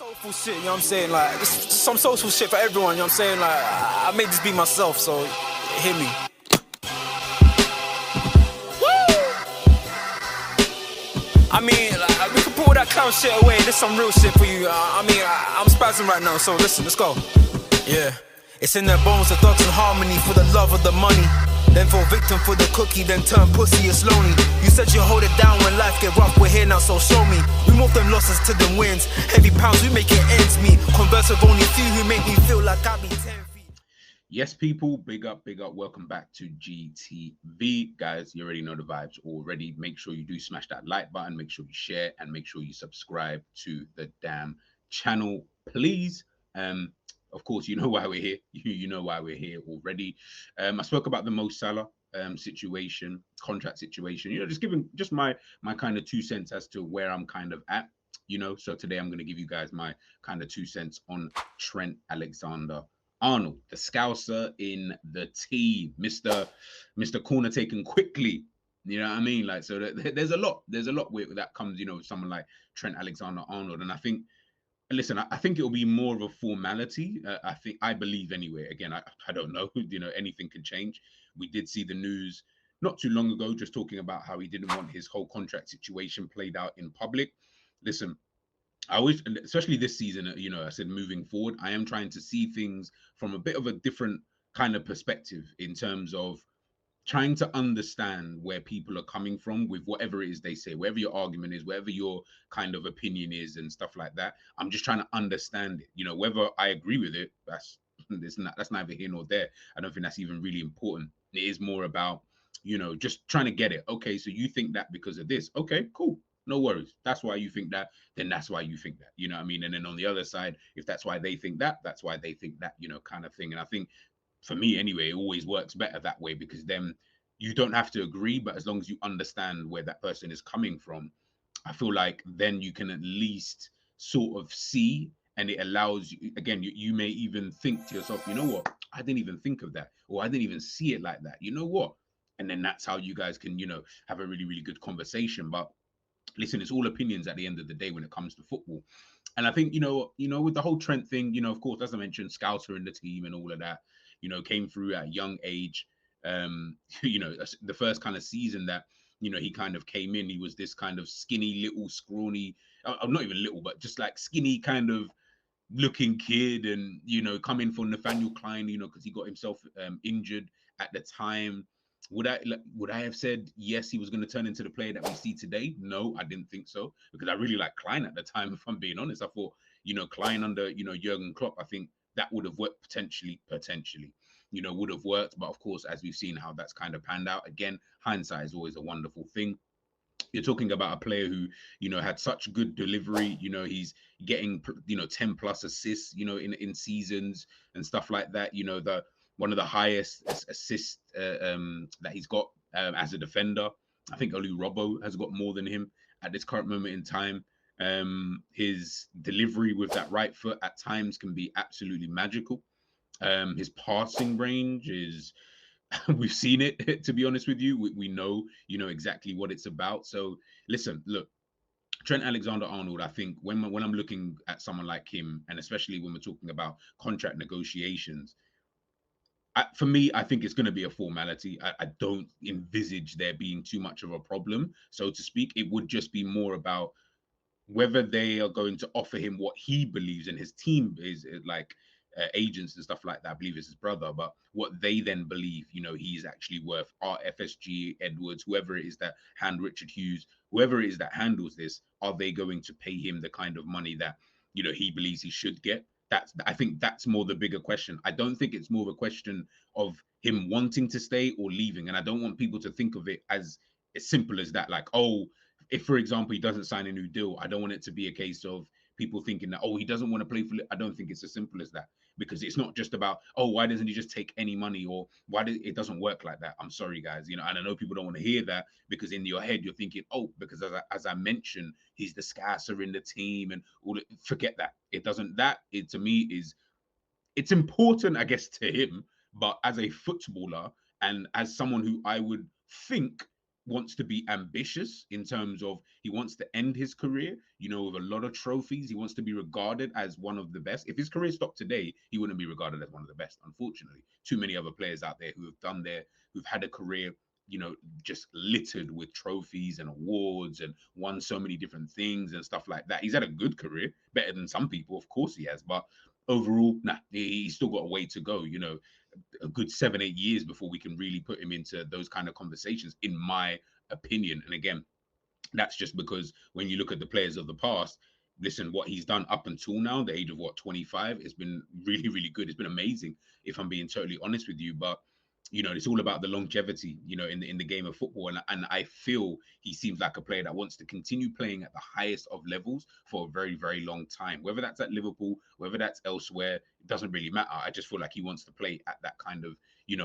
soulful shit, you know what I'm saying? Like, just some soulful shit for everyone, you know what I'm saying? Like, I made this be myself, so hear me. Woo! I mean, like, we can put all that clown shit away. There's some real shit for you. I'm spazzing right now, so listen, let's go. Yeah. It's in their bones, the thugs in harmony for the love of the money. Then fall victim for the cookie, then turn pussy, it's lonely. You said you hold it down when life get rough, we're here now, so show me. We move them losses to them wins. Heavy pounds, we make it ends meet. Converse with only few who make me feel like I be 10 feet. Yes, people, big up. Welcome back to GTV. Guys, you already know the vibes already. Make sure you do smash that like button. Make sure you share and make sure you subscribe to the damn channel, please. Of course, you know why we're here. You know why we're here already. I spoke about the Mo Salah situation, contract situation. You know, just giving just my kind of 2 cents as to where I'm kind of at. You know, so today I'm going to give you guys my kind of 2 cents on Trent Alexander-Arnold, the Scouser in the team, Mr. Corner taken quickly. You know what I mean? Like, so there's a lot with that comes, you know, with someone like Trent Alexander-Arnold, and I think. Listen, I think it'll be more of a formality. I believe anyway. Again, I don't know. You know, anything can change. We did see the news not too long ago, just talking about how he didn't want his whole contract situation played out in public. Listen, I always, especially this season, you know, I said moving forward, I am trying to see things from a bit of a different kind of perspective in terms of trying to understand where people are coming from with whatever it is they say, wherever your argument is, wherever your kind of opinion is and stuff like that. I'm just trying to understand it. You know, whether I agree with it, that's neither here nor there. I don't think that's even really important. It is more about, you know, just trying to get it. Okay, so you think that because of this. Okay, cool. No worries. That's why you think that, then that's why you think that. You know what I mean? And then on the other side, if that's why they think that, that's why they think that, you know, kind of thing. And I think for me anyway, it always works better that way because then you don't have to agree, but as long as you understand where that person is coming from, I feel like then you can at least sort of see, and it allows you, again, you may even think to yourself, you know what, I didn't even think of that, or I didn't even see it like that. You know what? And then that's how you guys can, you know, have a really, really good conversation. But listen, it's all opinions at the end of the day when it comes to football. And I think, with the whole Trent thing, you know, of course, as I mentioned, scouts are in the team and all of that, you know, came through at a young age. You know, the first kind of season that, you know, he kind of came in, he was this kind of skinny, little, scrawny, not even little, but just like skinny kind of looking kid, and, you know, coming for Nathaniel Klein, you know, because he got himself injured at the time. Would I have said yes, he was going to turn into the player that we see today? No, I didn't think so, because I really liked Klein at the time. If I'm being honest, I thought, you know, Klein under, you know, Jurgen Klopp, I think that would have worked potentially, you know, would have worked. But of course, as we've seen how that's kind of panned out, again, hindsight is always a wonderful thing. You're talking about a player who, you know, had such good delivery. You know, he's getting, you know, 10 plus assists, you know, in seasons and stuff like that. You know, the one of the highest assists that he's got as a defender. I think only Robbo has got more than him at this current moment in time. His delivery with that right foot at times can be absolutely magical. His passing range is, we've seen it, to be honest with you. We know, you know, exactly what it's about. So listen, look, Trent Alexander-Arnold, I think when I'm looking at someone like him, and especially when we're talking about contract negotiations, for me, I think it's going to be a formality. I don't envisage there being too much of a problem, so to speak. It would just be more about whether they are going to offer him what he believes, and his team is like agents and stuff like that. I believe it's his brother, but what they then believe, you know, he's actually worth. FSG, Edwards, whoever it is that Richard Hughes, whoever it is that handles this, are they going to pay him the kind of money that, you know, he believes he should get? I think that's more the bigger question. I don't think it's more of a question of him wanting to stay or leaving, and I don't want people to think of it as simple as that. Like, oh, if, for example, he doesn't sign a new deal, I don't want it to be a case of people thinking that, oh, he doesn't want to play for. I don't think it's as simple as that, because it's not just about, oh, why doesn't he just take any money, or it doesn't work like that. I'm sorry, guys, you know, and I know people don't want to hear that, because in your head you're thinking, oh, because as I mentioned, he's the scasser in the team and all. Forget that. It doesn't. That, it to me is, it's important, I guess, to him, but as a footballer and as someone who I would think wants to be ambitious in terms of he wants to end his career, with a lot of trophies. He wants to be regarded as one of the best. If his career stopped today, he wouldn't be regarded as one of the best, unfortunately. Too many other players out there who've had a career, just littered with trophies and awards and won so many different things and stuff like that. He's had a good career, better than some people, of course he has, but overall, nah, he's still got a way to go, a good 7-8 years before we can really put him into those kind of conversations, in my opinion. And again, that's just because when you look at the players of the past, listen, what he's done up until now, the age of 25, it's been really, really good. It's been amazing, if I'm being totally honest with you. But it's all about the longevity, in the game of football. And I feel he seems like a player that wants to continue playing at the highest of levels for a very, very long time. Whether that's at Liverpool, whether that's elsewhere, it doesn't really matter. I just feel like he wants to play at that kind of,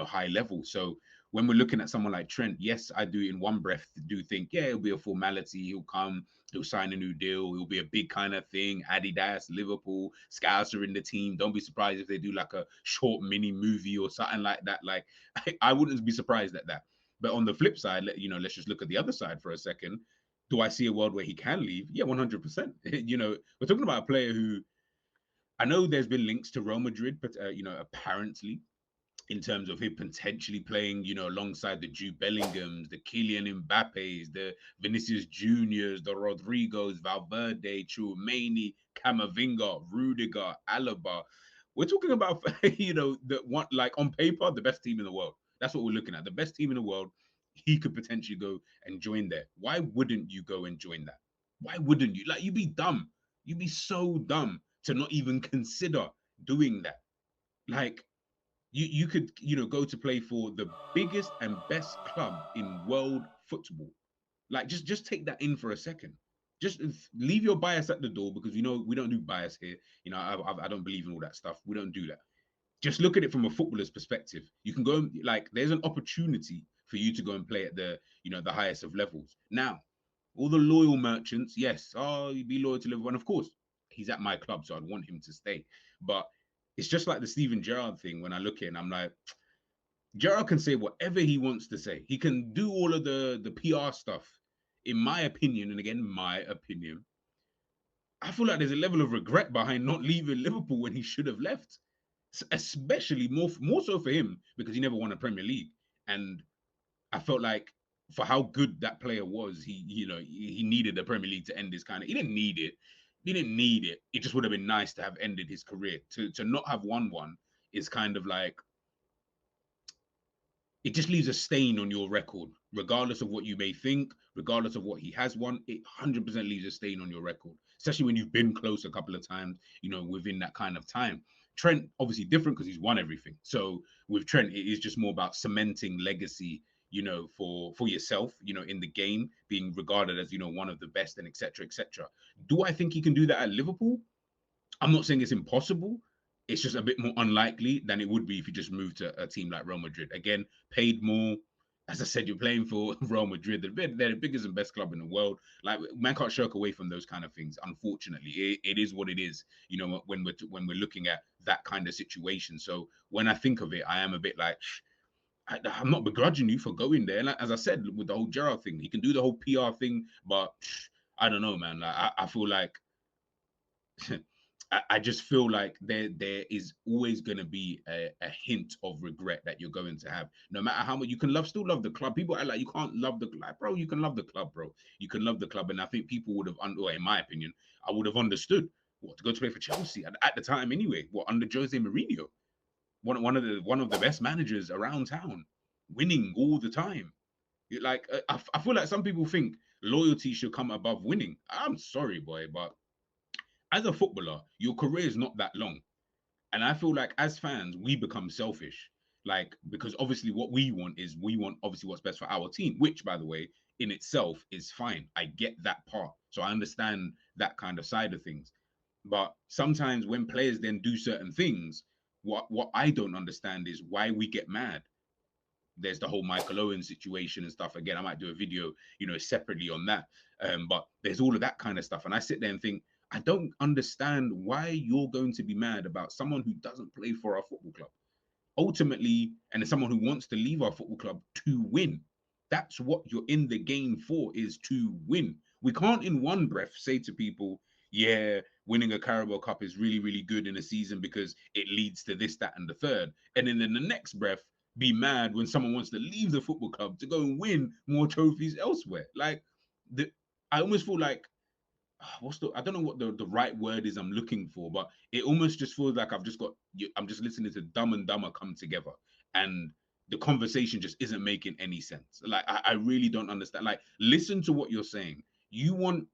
high level. So when we're looking at someone like Trent, yes, I do in one breath do think, yeah, it'll be a formality. He'll come, he'll sign a new deal. It'll be a big kind of thing. Adidas, Liverpool, Scouts are in the team. Don't be surprised if they do like a short mini movie or something like that. Like, I wouldn't be surprised at that. But on the flip side, let's just look at the other side for a second. Do I see a world where he can leave? Yeah, 100%. We're talking about a player who, I know there's been links to Real Madrid, but apparently, in terms of him potentially playing, alongside the Jude Bellinghams, the Kylian Mbappes, the Vinicius Juniors, the Rodrigos, Valverde, Tchouameni, Camavinga, Rudiger, Alaba. We're talking about, the one, like, on paper, the best team in the world. That's what we're looking at. The best team in the world. He could potentially go and join there. Why wouldn't you go and join that? Why wouldn't you? Like, you'd be dumb. You'd be so dumb to not even consider doing that. Like, you could, go to play for the biggest and best club in world football. Like, just take that in for a second. Just leave your bias at the door, because we don't do bias here. I don't believe in all that stuff. We don't do that. Just look at it from a footballer's perspective. You can go, like, there's an opportunity for you to go and play at the, the highest of levels. Now, all the loyal merchants, yes, you be loyal to Liverpool. And of course, he's at my club, so I'd want him to stay. But it's just like the Steven Gerrard thing. When I look at it, and I'm like, Gerrard can say whatever he wants to say. He can do all of the PR stuff. In my opinion, and again, my opinion, I feel like there's a level of regret behind not leaving Liverpool when he should have left. Especially more so for him, because he never won a Premier League. And I felt like, for how good that player was, he needed the Premier League to end his kind of. He didn't need it. It just would have been nice to have ended his career. To not have won one is kind of like, it just leaves a stain on your record, regardless of what you may think, regardless of what he has won. It 100% leaves a stain on your record, especially when you've been close a couple of times, within that kind of time. Trent, obviously different because he's won everything. So with Trent, it is just more about cementing legacy, for yourself, in the game, being regarded as, one of the best, and etc. etc. Do I think he can do that at Liverpool? I'm not saying it's impossible. It's just a bit more unlikely than it would be if you just moved to a team like Real Madrid. Again, paid more. As I said, you're playing for Real Madrid. They're the biggest and best club in the world. Like, man can't shirk away from those kind of things. Unfortunately, it is what it is. When we're looking at that kind of situation. So when I think of it, I am a bit like, I'm not begrudging you for going there. Like, as I said, with the whole Gerrard thing, he can do the whole PR thing, but I don't know, man. Like, I feel like I just feel like there is always going to be a hint of regret that you're going to have. No matter how much you can still love the club. People are like, you can't love the club, bro. You can love the club, bro. You can love the club, and I think people would have, in my opinion, I would have understood what to go to play for Chelsea at the time anyway. What, under Jose Mourinho, one of the best managers around town, winning all the time. Like, I feel like some people think loyalty should come above winning. I'm sorry, boy, but as a footballer, your career is not that long. And I feel like as fans, we become selfish. Like, because obviously what we want obviously what's best for our team, which, by the way, in itself is fine. I get that part. So I understand that kind of side of things. But sometimes when players then do certain things, what I don't understand is why we get mad. There's the whole Michael Owen situation and stuff. Again, I might do a video, separately on that. But there's all of that kind of stuff. And I sit there and think, I don't understand why you're going to be mad about someone who doesn't play for our football club. Ultimately, and as someone who wants to leave our football club to win. That's what you're in the game for, is to win. We can't in one breath say to people, yeah, winning a Carabao Cup is really, really good in a season because it leads to this, that, and the third. And then in the next breath, be mad when someone wants to leave the football club to go and win more trophies elsewhere. Like, I almost feel like I don't know what the right word is I'm looking for, but it almost just feels like I'm just listening to Dumb and Dumber come together, and the conversation just isn't making any sense. Like, I really don't understand. Like, listen to what you're saying. You want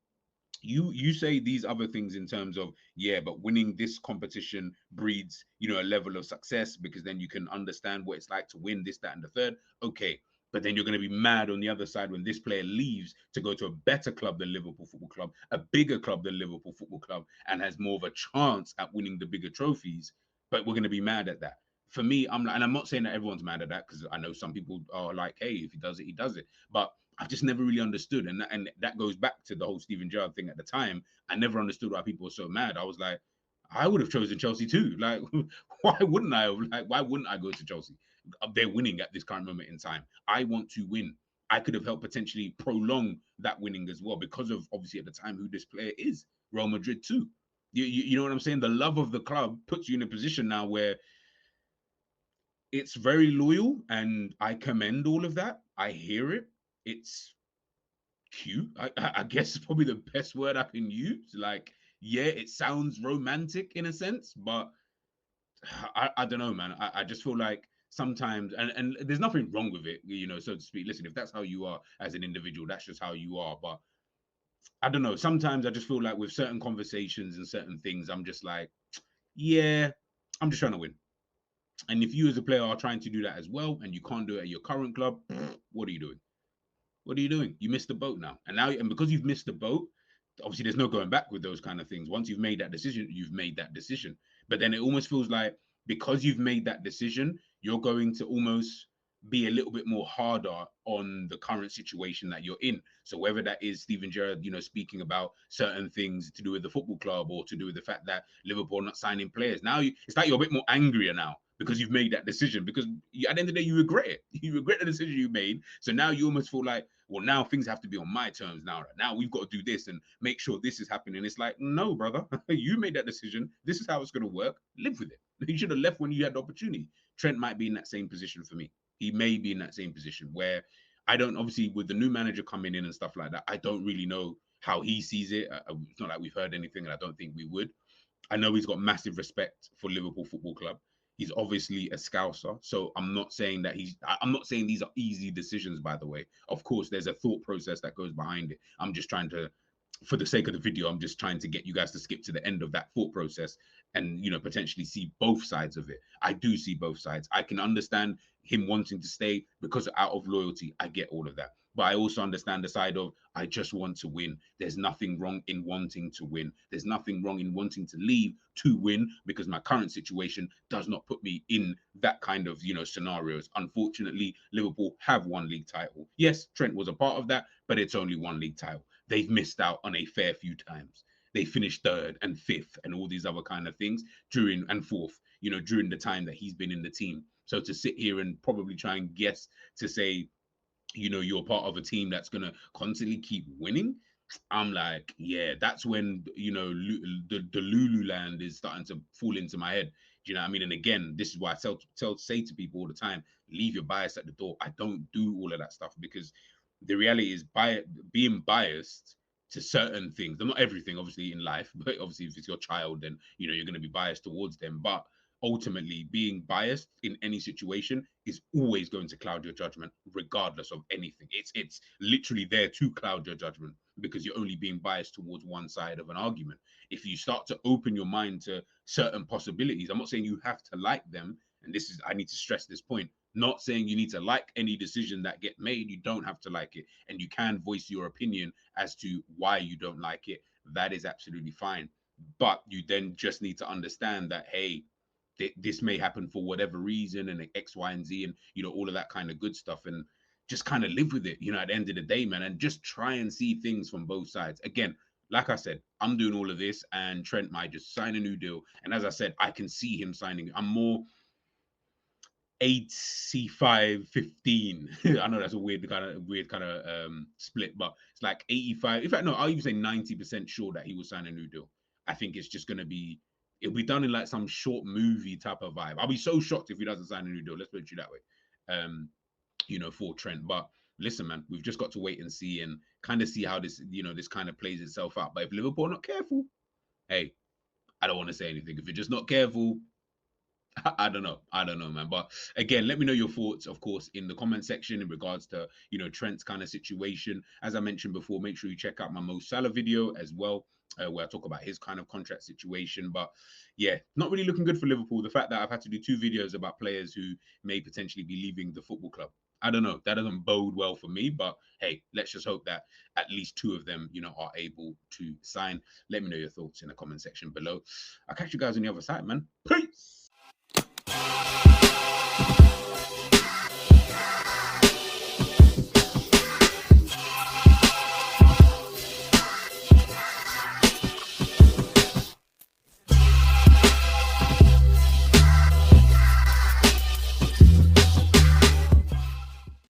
you say these other things in terms of, yeah, but winning this competition breeds, a level of success, because then you can understand what it's like to win this, that, and the third. Okay, but then you're going to be mad on the other side when this player leaves to go to a better club than Liverpool Football Club, a bigger club than Liverpool Football Club, and has more of a chance at winning the bigger trophies. But we're going to be mad at that. For me, I'm like, and I'm not saying that everyone's mad at that, because I know some people are like, hey, if he does it, he does it. But I've just never really understood. And that goes back to the whole Steven Gerrard thing at the time. I never understood why people were so mad. I was like, I would have chosen Chelsea too. Like, why wouldn't I? Why wouldn't I go to Chelsea? They're winning at this current moment in time. I want to win. I could have helped potentially prolong that winning as well, because of obviously at the time who this player is. Real Madrid too. You know what I'm saying? The love of the club puts you in a position now where it's very loyal, and I commend all of that. I hear it. It's cute. I guess it's probably the best word I can use. Like, yeah, it sounds romantic in a sense, but I don't know, man. I just feel like sometimes, and there's nothing wrong with it, so to speak. Listen, if that's how you are as an individual, that's just how you are. But I don't know. Sometimes I just feel like with certain conversations and certain things, I'm just like, yeah, I'm just trying to win. And if you as a player are trying to do that as well, and you can't do it at your current club, what are you doing? What are you doing? You missed the boat now. And because you've missed the boat, obviously there's no going back with those kind of things. Once you've made that decision, you've made that decision. But then it almost feels like, because you've made that decision, you're going to almost be a little bit more harder on the current situation that you're in. So whether that is Steven Gerrard, speaking about certain things to do with the football club, or to do with the fact that Liverpool are not signing players. Now it's like you're a bit more angrier now, because you've made that decision, because at the end of the day, you regret it. You regret the decision you made. So now you almost feel like, well, now things have to be on my terms now. Now we've got to do this and make sure this is happening. It's like, no, brother, you made that decision. This is how it's going to work. Live with it. You should have left when you had the opportunity. Trent might be in that same position for me. He may be in that same position where I don't, obviously, with the new manager coming in and stuff like that, I don't really know how he sees it. It's not like we've heard anything, and I don't think we would. I know he's got massive respect for Liverpool Football Club. He's obviously a scouser, so I'm not saying these are easy decisions, by the way. Of course, there's a thought process that goes behind it. I'm just trying to, for the sake of the video, I'm just trying to get you guys to skip to the end of that thought process and, potentially see both sides of it. I do see both sides. I can understand him wanting to stay because out of loyalty. I get all of that. But I also understand the side of, I just want to win. There's nothing wrong in wanting to win. There's nothing wrong in wanting to leave to win, because my current situation does not put me in that kind of, scenarios. Unfortunately, Liverpool have one league title. Yes, Trent was a part of that, but it's only one league title. They've missed out on a fair few times. They finished third and fifth and all these other kind of things during the time that he's been in the team. So to sit here and probably try and guess to say, you're part of a team that's going to constantly keep winning, I'm like, yeah, that's when, the Lululand is starting to fall into my head. Do you know what I mean? And again, this is why I say to people all the time, leave your bias at the door. I don't do all of that stuff, because the reality is, being biased to certain things, not everything, obviously, in life, but obviously if it's your child, then, you're going to be biased towards them. But ultimately, being biased in any situation is always going to cloud your judgment, regardless of anything. It's literally there to cloud your judgment, because you're only being biased towards one side of an argument. If you start to open your mind to certain possibilities, I'm not saying you have to like them, and I need to stress this point, not saying you need to like any decision that get made. You don't have to like it, and you can voice your opinion as to why you don't like it. That is absolutely fine. But you then just need to understand that, hey, this may happen for whatever reason, and X, Y, and Z, and all of that kind of good stuff, and just kind of live with it, at the end of the day, man, and just try and see things from both sides. Again, like I said, I'm doing all of this, and Trent might just sign a new deal. And as I said, I can see him signing. 85-15. I know that's a weird kind of split, but it's like 85. In fact, no, I'll even say 90% sure that he will sign a new deal. I think it's just gonna be, it'll be done in like some short movie type of vibe. I'll be so shocked if he doesn't sign a new deal. Let's put it that way. For Trent. But listen, man, we've just got to wait and see and kind of see how this, this kind of plays itself out. But if Liverpool are not careful, hey, I don't want to say anything. If you're just not careful, I don't know. I don't know, man. But again, let me know your thoughts, of course, in the comment section in regards to, Trent's kind of situation. As I mentioned before, make sure you check out my Mo Salah video as well, where I talk about his kind of contract situation. But yeah, not really looking good for Liverpool. The fact that I've had to do 2 videos about players who may potentially be leaving the football club. I don't know. That doesn't bode well for me. But hey, let's just hope that at least 2 of them, are able to sign. Let me know your thoughts in the comment section below. I'll catch you guys on the other side, man. Peace.